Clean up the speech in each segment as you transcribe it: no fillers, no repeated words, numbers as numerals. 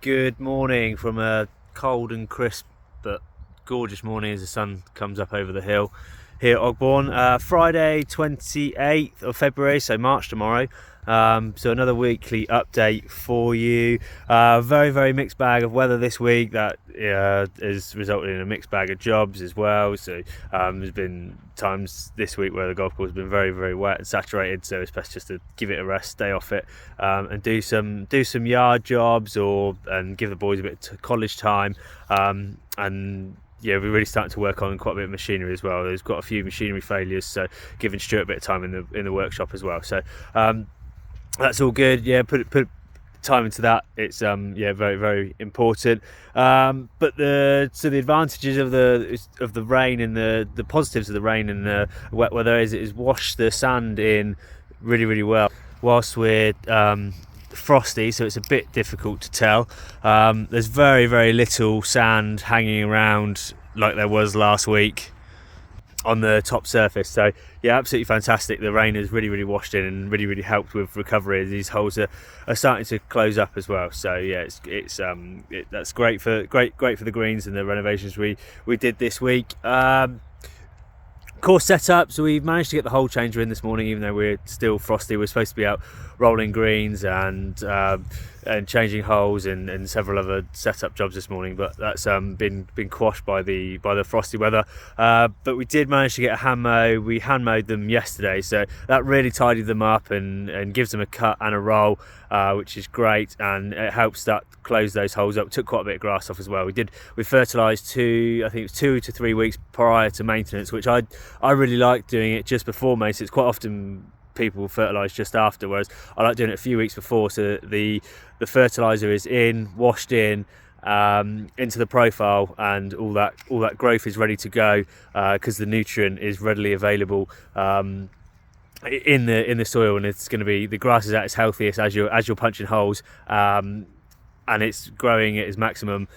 Good morning from a cold and crisp but gorgeous morning as the sun comes up over the hill here at Ogbourne. Friday 28th of February, so March tomorrow. So another weekly update for you. Very mixed bag of weather this week. That has resulted in a mixed bag of jobs as well. So there's been times this week where the golf course has been very wet and saturated, so it's best just to give it a rest, stay off it, and do some yard jobs and give the boys a bit of college time. And yeah, we're really starting to work on quite a bit of machinery as well. There's got a few machinery failures, so giving Stuart a bit of time in the workshop as well. So that's all good. Yeah, put time into that. It's very important. But the advantages of the rain and the positives of the rain and the wet weather is wash the sand in really well whilst we're frosty, so it's a bit difficult to tell. There's very little sand hanging around like there was last week on the top surface, so yeah, absolutely fantastic. The rain has really washed in and really helped with recovery. These holes are starting to close up as well, so yeah, that's great for the greens and the renovations we did this week. Course setup, so we've managed to get the hole changer in this morning, even though we're still frosty. We're supposed to be out rolling greens and changing holes and several other setup jobs this morning, but that's been quashed by the frosty weather. But we did manage to get a hand mow. We hand mowed them yesterday, so that really tidied them up and gives them a cut and a roll, which is great, and it helps close those holes up. Took quite a bit of grass off as well. We fertilised 2 to 3 weeks prior to maintenance, which I really like doing it just before maintenance. It's quite often people fertilise just after, whereas I like doing it a few weeks before, so the fertiliser is washed in into the profile, and all that growth is ready to go, because the nutrient is readily available in the soil, and it's going to be, the grass is at its healthiest as you're punching holes, and it's growing at its maximum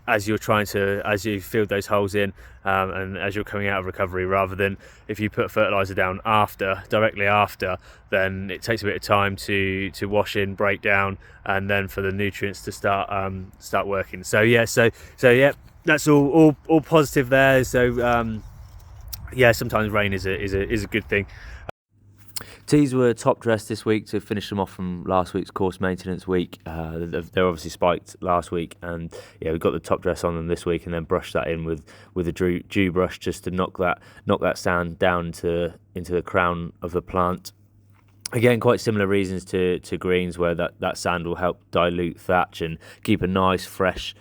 as you fill those holes in, and as you're coming out of recovery, rather than if you put fertiliser down directly after, then it takes a bit of time to wash in, break down, and then for the nutrients to start working. So yeah, that's all positive there. So sometimes rain is a good thing. Tees were top dressed this week to finish them off from last week's course maintenance week. They're obviously spiked last week, and yeah, we got the top dress on them this week, and then brushed that in with a dew brush just to knock that sand down into the crown of the plant. Again, quite similar reasons to greens, where that sand will help dilute thatch and keep a nice fresh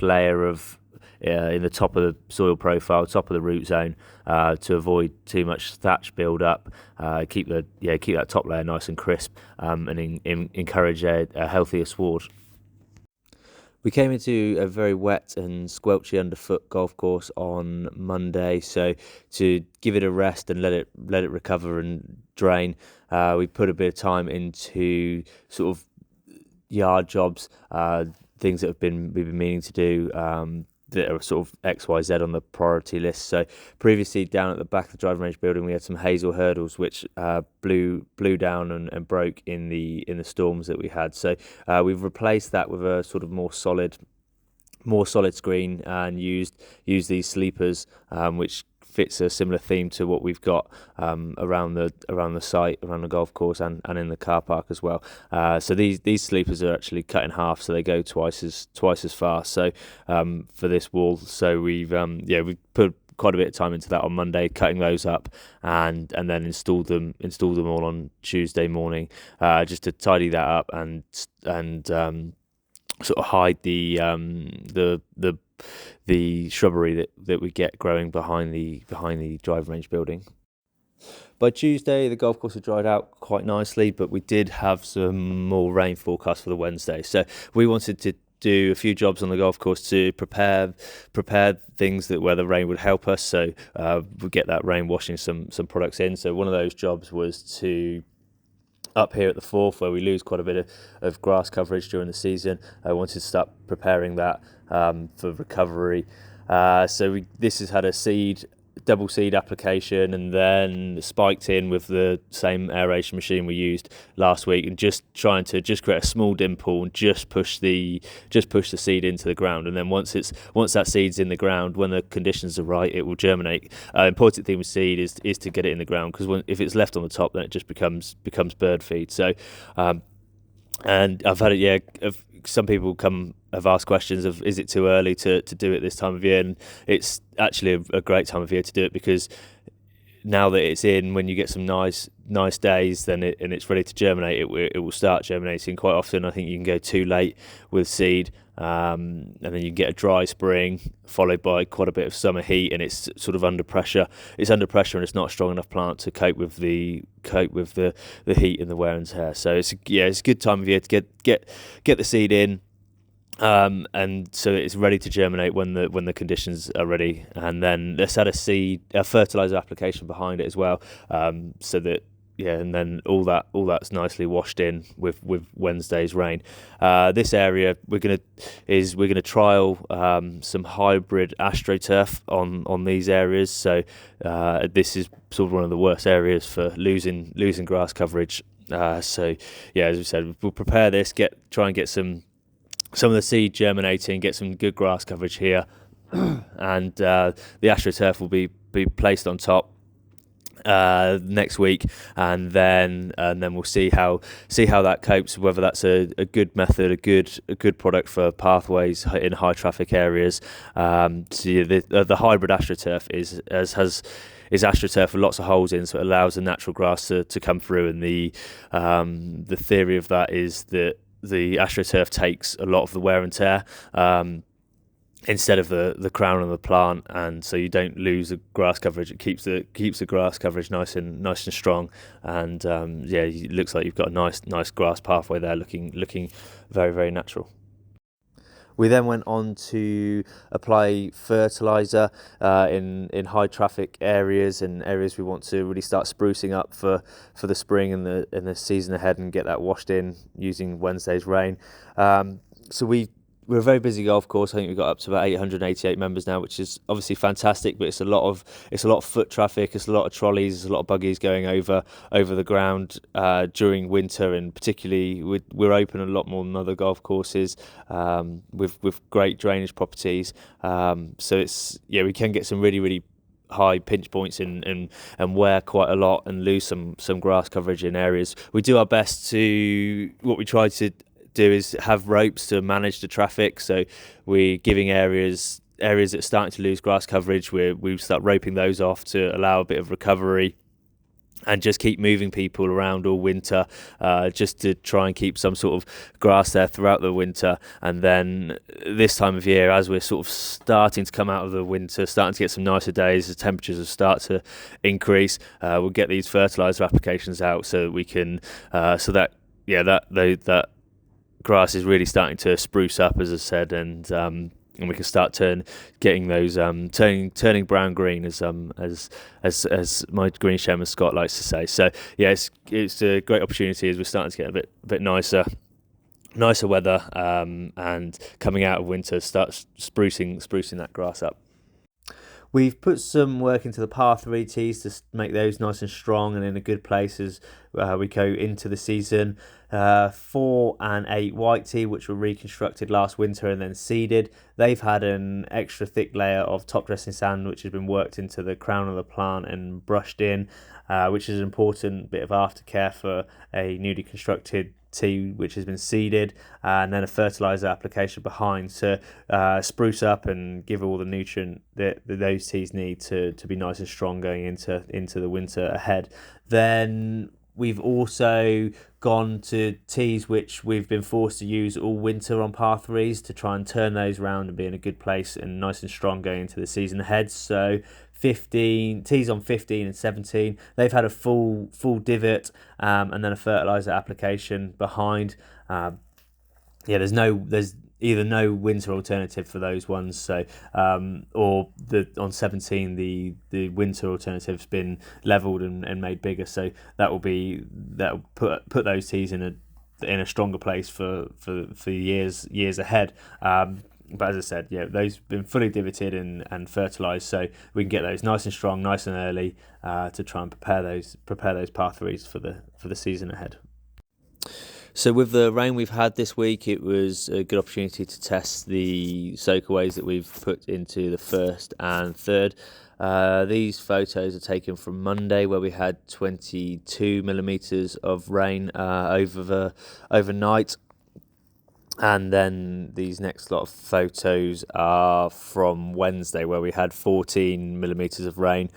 layer of in the top of the soil profile, top of the root zone, to avoid too much thatch build up. Keep that top layer nice and crisp, and encourage a healthier sward. We came into a very wet and squelchy underfoot golf course on Monday, so to give it a rest and let it recover and drain, we put a bit of time into sort of yard jobs, things that we've been meaning to do, that are sort of XYZ on the priority list. So previously, down at the back of the driving range building, we had some hazel hurdles which blew down and broke in the storms that we had. So we've replaced that with a sort of more solid screen, and used these sleepers, which fits a similar theme to what we've got around the site, around the golf course, and in the car park as well. So these sleepers are actually cut in half, so they go twice as fast. So for this wall, so we put quite a bit of time into that on Monday, cutting those up, and then installed them all on Tuesday morning, just to tidy that up and sort of hide the shrubbery that we get growing behind the driving range building. By Tuesday, the golf course had dried out quite nicely, but we did have some more rain forecast for the Wednesday. So we wanted to do a few jobs on the golf course to prepare things where the rain would help us. So we get that rain washing some products in. So one of those jobs was to, up here at the Forth, where we lose quite a bit of grass coverage during the season, I wanted to start preparing that for recovery. So this has had a seed double seed application, and then spiked in with the same aeration machine we used last week, and just trying to just create a small dimple and just push the seed into the ground. And then once that seed's in the ground, when the conditions are right, it will germinate. Important thing with seed is to get it in the ground, because if it's left on the top, then it just becomes bird feed. So and I've had it, some people have asked questions of, is it too early to do it this time of year? And it's actually a great time of year to do it, because now that it's in, when you get some nice days, then it's ready to germinate, it will start germinating. Quite often I think you can go too late with seed, and then you get a dry spring followed by quite a bit of summer heat, and it's sort of under pressure. It's under pressure, and it's not a strong enough plant to cope with the heat and the wear and tear. So it's a good time of year to get the seed in. And so it's ready to germinate when the conditions are ready, and then let's add a fertiliser application behind it as well, so that and then all that's nicely washed in with Wednesday's rain. This area we're gonna trial some hybrid AstroTurf on these areas. So this is sort of one of the worst areas for losing grass coverage. So as we said, we'll prepare this, try and get some of the seed germinating, get some good grass coverage here, and the AstroTurf will be placed on top next week, and then we'll see how that copes, whether that's a good method, a good product for pathways in high traffic areas. So the hybrid AstroTurf is AstroTurf with lots of holes in, so it allows the natural grass to come through, and the theory of that is that the AstroTurf takes a lot of the wear and tear instead of the crown of the plant, and so you don't lose the grass coverage. It keeps the grass coverage nice and strong, and it looks like you've got a nice grass pathway there, looking very, very natural. We then went on to apply fertiliser in high traffic areas and areas we want to really start sprucing up for the spring and the season ahead, and get that washed in using Wednesday's rain. So we're a very busy golf course. I think we've got up to about 888 members now, which is obviously fantastic. But it's a lot of foot traffic. It's a lot of trolleys. There's a lot of buggies going over the ground during winter, and particularly we're open a lot more than other golf courses with great drainage properties. So we can get some really, really high pinch points and wear quite a lot and lose some grass coverage in areas. We do our best what we try to do is have ropes to manage the traffic. So we're giving areas that are starting to lose grass coverage, we start roping those off to allow a bit of recovery, and just keep moving people around all winter, just to try and keep some sort of grass there throughout the winter. And then this time of year, as we're sort of starting to come out of the winter, starting to get some nicer days, the temperatures will start to increase, we'll get these fertiliser applications out so that we can that grass is really starting to spruce up, as I said, and we can start getting those turning brown green, as my green shaman Scott likes to say. So it's a great opportunity as we're starting to get a bit nicer weather, and coming out of winter, start sprucing that grass up. We've put some work into the par 3 tees to make those nice and strong and in a good place as we go into the season. 4 and 8 white tee, which were reconstructed last winter and then seeded. They've had an extra thick layer of top dressing sand, which has been worked into the crown of the plant and brushed in, which is an important bit of aftercare for a newly constructed tee which has been seeded, and then a fertiliser application behind to spruce up and give all the nutrient that those tees need to be nice and strong going into the winter ahead. Then we've also gone to tees which we've been forced to use all winter on par 3s to try and turn those around and be in a good place and nice and strong going into the season ahead. So 15 tees on 15 and 17, they've had a full divot, and then a fertiliser application behind. There's either no winter alternative for those ones, so on 17 the winter alternative's been levelled and made bigger, so that'll put those tees in a stronger place for years ahead. But as I said, those have been fully divoted and fertilised, so we can get those nice and strong, nice and early, to try and prepare those pathways for the season ahead. So with the rain we've had this week, it was a good opportunity to test the Soakaways that we've put into the first and third. These photos are taken from Monday, where we had 22 millimetres of rain overnight. And then these next lot of photos are from Wednesday, where we had 14 millimetres of rain.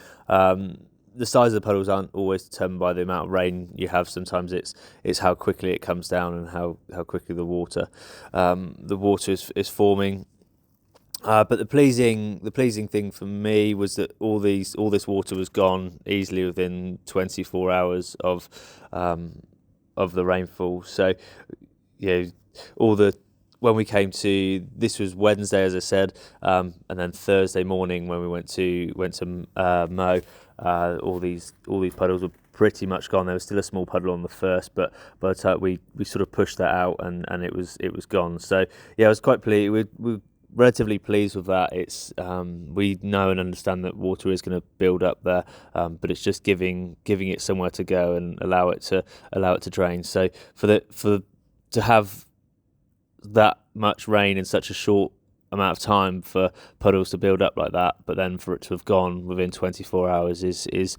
The size of the puddles aren't always determined by the amount of rain you have. Sometimes it's how quickly it comes down and how quickly the water is forming. But the pleasing thing for me was that all this water was gone easily within 24 hours of the rainfall. So when we came to, this was Wednesday, as I said, and then Thursday morning when we went to mow, all these puddles were pretty much gone. There was still a small puddle on the first, but by the time we sort of pushed that out and it was gone. So I was quite pleased. We're relatively pleased with that. It's we know and understand that water is going to build up there, but it's just giving it somewhere to go and allow it to drain. So to have that much rain in such a short amount of time, for puddles to build up like that, but then for it to have gone within 24 hours is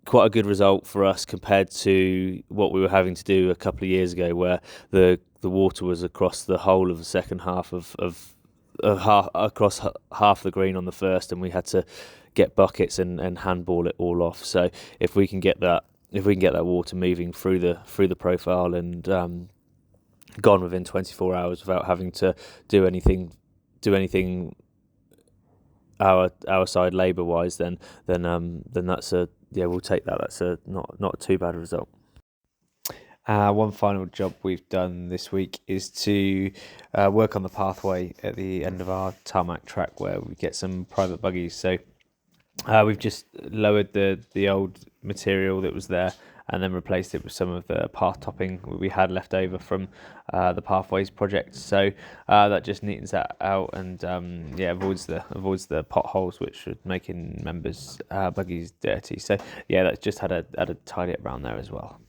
quite a good result for us compared to what we were having to do a couple of years ago, where the water was across the whole of the second half across half the green on the first, and we had to get buckets and handball it all off. So if we can get that water moving through the profile and gone within 24 hours without having to do anything our side labour wise, then that's we'll take that. That's not too bad a result. One final job we've done this week is to work on the pathway at the end of our tarmac track, where we get some private buggies. So we've just lowered the old material that was there and then replaced it with some of the path topping we had left over from the Pathways project. So that just neatens that out and avoids the potholes which are making members' buggies dirty. So that's just had a tidy up around there as well.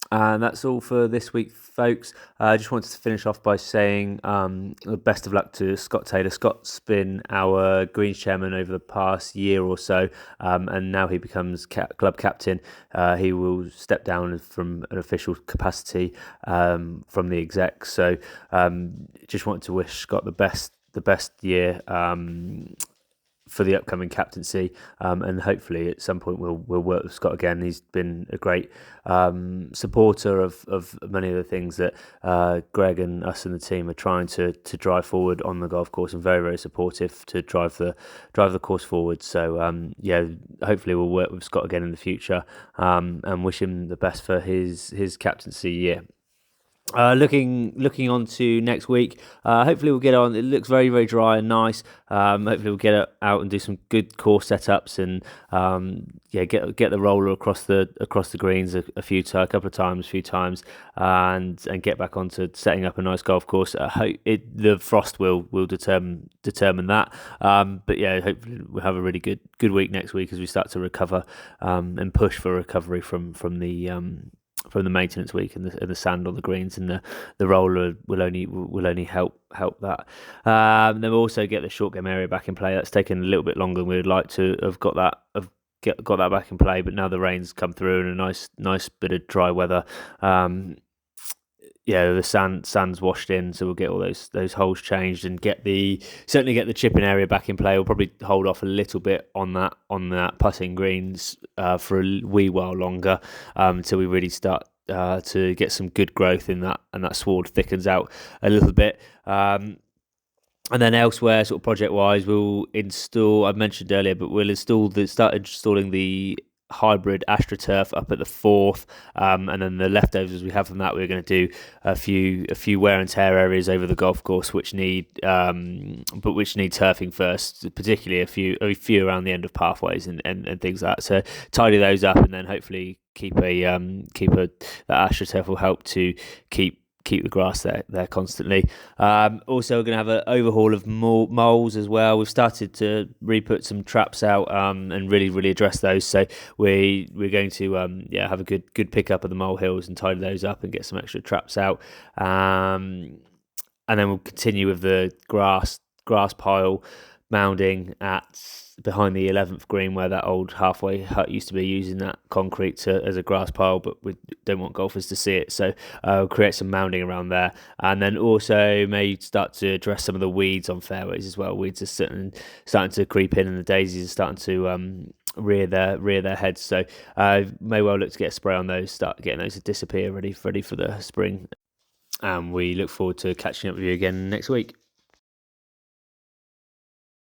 And that's all for this week, folks. I just wanted to finish off by saying the best of luck to Scott Taylor. Scott's been our Greens chairman over the past year or so, and now he becomes club captain. He will step down from an official capacity from the exec. So just wanted to wish Scott the best year for the upcoming captaincy, and hopefully at some point we'll work with Scott again. He's been a great supporter of many of the things that Greg and us and the team are trying to drive forward on the golf course, and very, very supportive to drive the course forward. So hopefully we'll work with Scott again in the future, and wish him the best for his captaincy year. Looking on to next week, hopefully we'll get on. It looks very, very dry and nice. Hopefully we'll get out and do some good course setups and get the roller across the greens a couple of times, and get back onto setting up a nice golf course. The frost will determine that. But hopefully we'll have a really good week next week as we start to recover and push for recovery from the maintenance week and the sand on the greens, and the roller will only help that. Then we'll also get the short game area back in play. That's taken a little bit longer than we would like to have got that back in play, but now the rain's come through and a nice bit of dry weather. The sand's washed in, so we'll get all those holes changed and certainly get the chipping area back in play. We'll probably hold off a little bit on that putting greens for a wee while longer, until we really start to get some good growth in that, and that sward thickens out a little bit. And then elsewhere, sort of project-wise, we'll install. I mentioned earlier, but we'll start installing the hybrid AstroTurf up at the fourth, and then the leftovers we have from that, we're going to do a few wear and tear areas over the golf course which need turfing first, particularly a few around the end of pathways and things like that. So tidy those up, and then hopefully keep that AstroTurf will help to keep keep the grass there constantly. Also, we're going to have an overhaul of moles as well. We've started to re-put some traps out and really address those. So we're going to have a good pickup of the mole hills and tidy those up and get some extra traps out. And then we'll continue with the grass pile mounding at behind the 11th green, where that old halfway hut used to be, using that concrete as a grass pile, but we don't want golfers to see it, so we'll create some mounding around there. And then also may start to address some of the weeds on fairways as well. Weeds are starting to creep in, and the daisies are starting to rear their heads, so may well look to get a spray on those, start getting those to disappear, ready for the spring. And we look forward to catching up with you again next week.